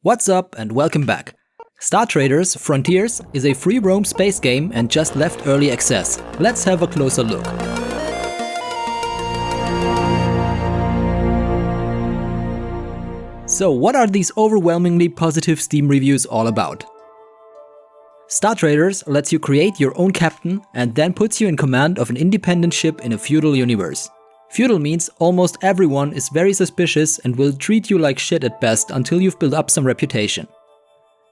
What's up and welcome back. Star Traders Frontiers is a free roam space game and just left early access. Let's have a closer look. So what are these overwhelmingly positive Steam reviews all about? Star Traders lets you create your own captain and then puts you in command of an independent ship in a feudal universe. Feudal means almost everyone is very suspicious and will treat you like shit at best until you've built up some reputation.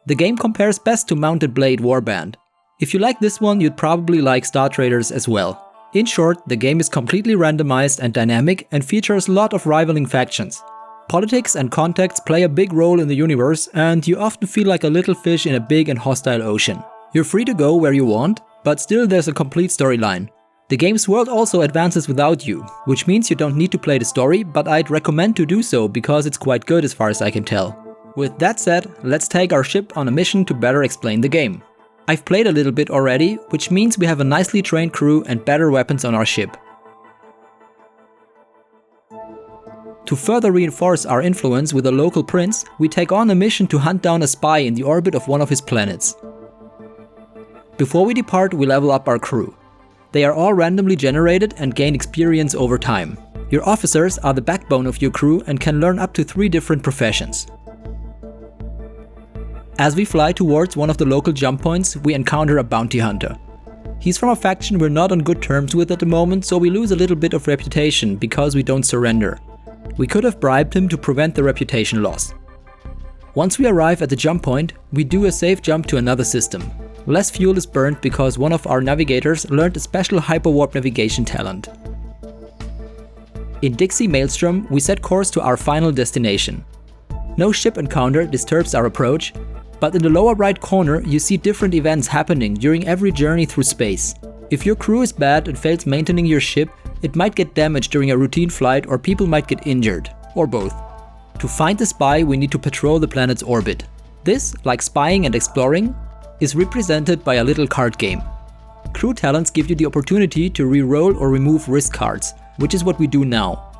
The game compares best to Mounted Blade Warband. If you like this one, you'd probably like Star Traders as well. In short, the game is completely randomized and dynamic and features a lot of rivaling factions. Politics and context play a big role in the universe, and you often feel like a little fish in a big and hostile ocean. You're free to go where you want, but still there's a complete storyline. The game's world also advances without you, which means you don't need to play the story, but I'd recommend to do so because it's quite good as far as I can tell. With that said, let's take our ship on a mission to better explain the game. I've played a little bit already, which means we have a nicely trained crew and better weapons on our ship. To further reinforce our influence with a local prince, we take on a mission to hunt down a spy in the orbit of one of his planets. Before we depart, we level up our crew. They are all randomly generated and gain experience over time. Your officers are the backbone of your crew and can learn up to 3 different professions. As we fly towards one of the local jump points, we encounter a bounty hunter. He's from a faction we're not on good terms with at the moment, so we lose a little bit of reputation because we don't surrender. We could have bribed him to prevent the reputation loss. Once we arrive at the jump point, we do a safe jump to another system. Less fuel is burned because one of our navigators learned a special hyperwarp navigation talent. In Dixie Maelstrom, we set course to our final destination. No ship encounter disturbs our approach, but in the lower right corner you see different events happening during every journey through space. If your crew is bad and fails maintaining your ship, it might get damaged during a routine flight or people might get injured, or both. To find the spy, we need to patrol the planet's orbit. This, like spying and exploring, is represented by a little card game. Crew talents give you the opportunity to re-roll or remove risk cards, which is what we do now.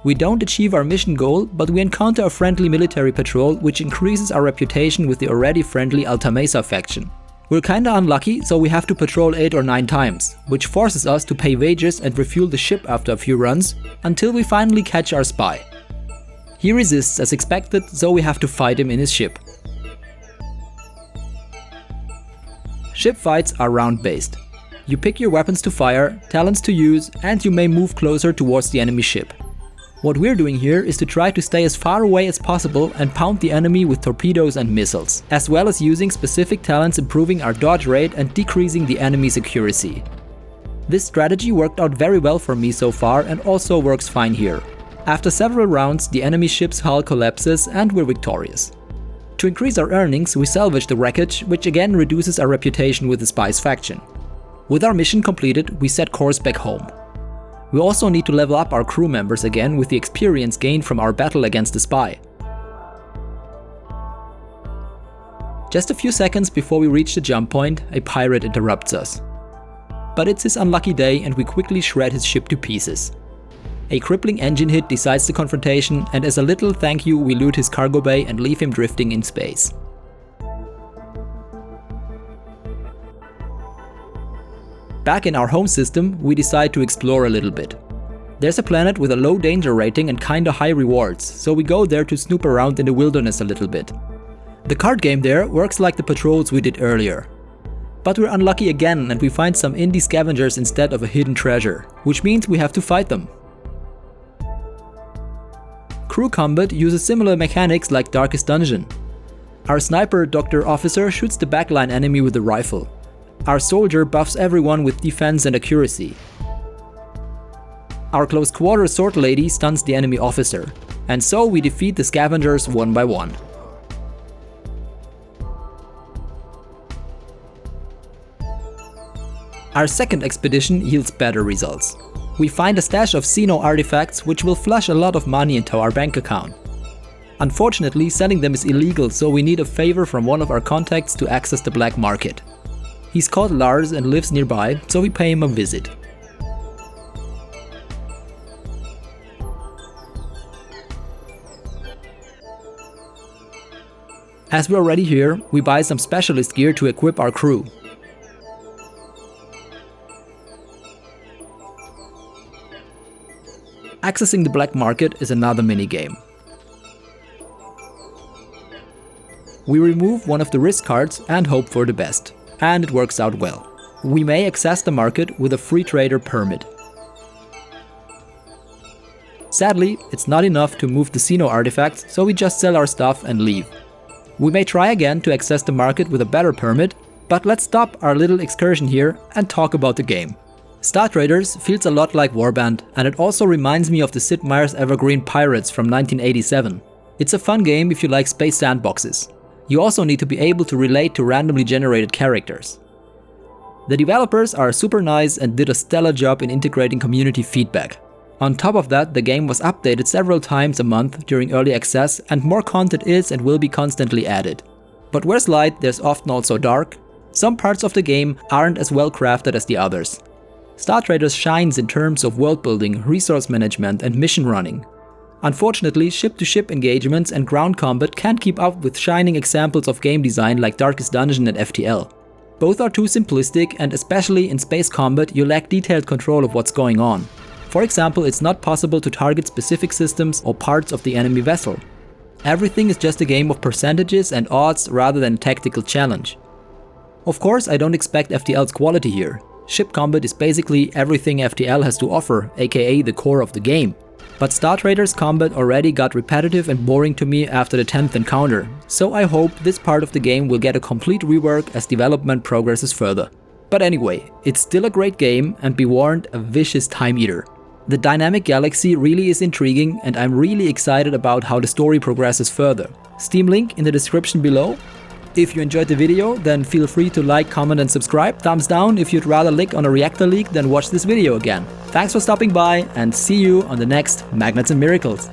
We don't achieve our mission goal, but we encounter a friendly military patrol which increases our reputation with the already friendly Alta Mesa faction. We're kinda unlucky, so we have to patrol 8 or 9 times, which forces us to pay wages and refuel the ship after a few runs, until we finally catch our spy. He resists as expected, so we have to fight him in his ship. Ship fights are round-based. You pick your weapons to fire, talents to use, and you may move closer towards the enemy ship. What we're doing here is to try to stay as far away as possible and pound the enemy with torpedoes and missiles, as well as using specific talents improving our dodge rate and decreasing the enemy's accuracy. This strategy worked out very well for me so far and also works fine here. After several rounds, the enemy ship's hull collapses and we're victorious. To increase our earnings, we salvage the wreckage, which again reduces our reputation with the spy's faction. With our mission completed, we set course back home. We also need to level up our crew members again with the experience gained from our battle against the spy. Just a few seconds before we reach the jump point, a pirate interrupts us. But it's his unlucky day and we quickly shred his ship to pieces. A crippling engine hit decides the confrontation, and as a little thank you we loot his cargo bay and leave him drifting in space. Back in our home system, we decide to explore a little bit. There's a planet with a low danger rating and kinda high rewards, so we go there to snoop around in the wilderness a little bit. The card game there works like the patrols we did earlier. But we're unlucky again and we find some indie scavengers instead of a hidden treasure, which means we have to fight them. Crew combat uses similar mechanics like Darkest Dungeon. Our sniper Dr. Officer shoots the backline enemy with a rifle. Our soldier buffs everyone with defense and accuracy. Our close quarter sword lady stuns the enemy officer, and so we defeat the scavengers one by one. Our second expedition yields better results. We find a stash of Xeno artifacts which will flush a lot of money into our bank account. Unfortunately, selling them is illegal, so we need a favor from one of our contacts to access the black market. He's called Lars and lives nearby, so we pay him a visit. As we're already here, we buy some specialist gear to equip our crew. Accessing the black market is another minigame. We remove one of the risk cards and hope for the best. And it works out well. We may access the market with a free trader permit. Sadly, it's not enough to move the Xeno artifacts, so we just sell our stuff and leave. We may try again to access the market with a better permit, but let's stop our little excursion here and talk about the game. Star Traders feels a lot like Warband, and it also reminds me of the Sid Meier's evergreen Pirates from 1987. It's a fun game if you like space sandboxes. You also need to be able to relate to randomly generated characters. The developers are super nice and did a stellar job in integrating community feedback. On top of that, the game was updated several times a month during early access, and more content is and will be constantly added. But where's light, there's often also dark. Some parts of the game aren't as well crafted as the others. Star Traders shines in terms of world building, resource management, and mission running. Unfortunately, ship-to-ship engagements and ground combat can't keep up with shining examples of game design like Darkest Dungeon and FTL. Both are too simplistic, and especially in space combat you lack detailed control of what's going on. For example, it's not possible to target specific systems or parts of the enemy vessel. Everything is just a game of percentages and odds rather than a tactical challenge. Of course, I don't expect FTL's quality here. Ship combat is basically everything FTL has to offer, aka the core of the game. But Star Traders combat already got repetitive and boring to me after the 10th encounter, so I hope this part of the game will get a complete rework as development progresses further. But anyway, it's still a great game, and be warned, a vicious time eater. The dynamic galaxy really is intriguing, and I'm really excited about how the story progresses further. Steam link in the description below. If you enjoyed the video, then feel free to like, comment and subscribe. Thumbs down if you'd rather lick on a reactor leak than watch this video again. Thanks for stopping by, and see you on the next Magnets and Miracles.